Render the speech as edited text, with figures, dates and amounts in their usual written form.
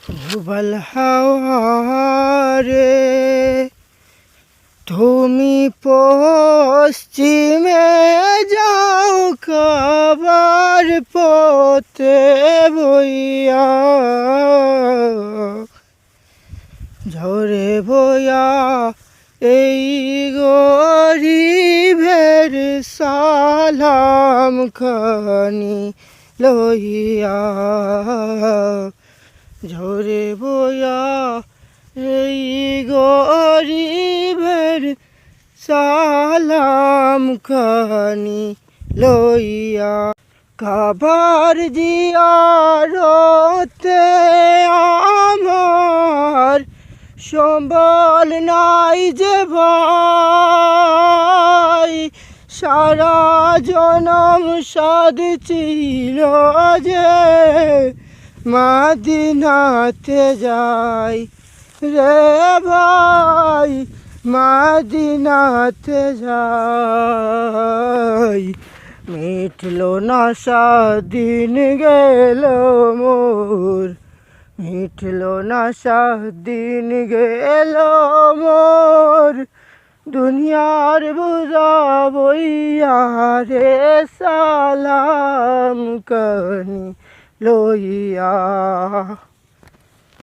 উবাল হাওয়ারে তুমি পশ্চিমে যাও খাবার পথে বইয়া ঝরে বইয়া এই গরিবের সালাম খানি লইয়া ঝরে বইয়া এই গরিবের সালাম খানি লইয়া খাবার জিয়ারতে আমার সম্বল নাই যে ভাই সারা জনম সাদ ছিল যে মদিনাতে যাই রে ভাই মদিনাতে যাই মিটলো না সাদিন গেল মোর মিটলো না সাদিন গেল মোর দুনিয়ার বুঝা বইয়া রে সালাম কানি লইয়া।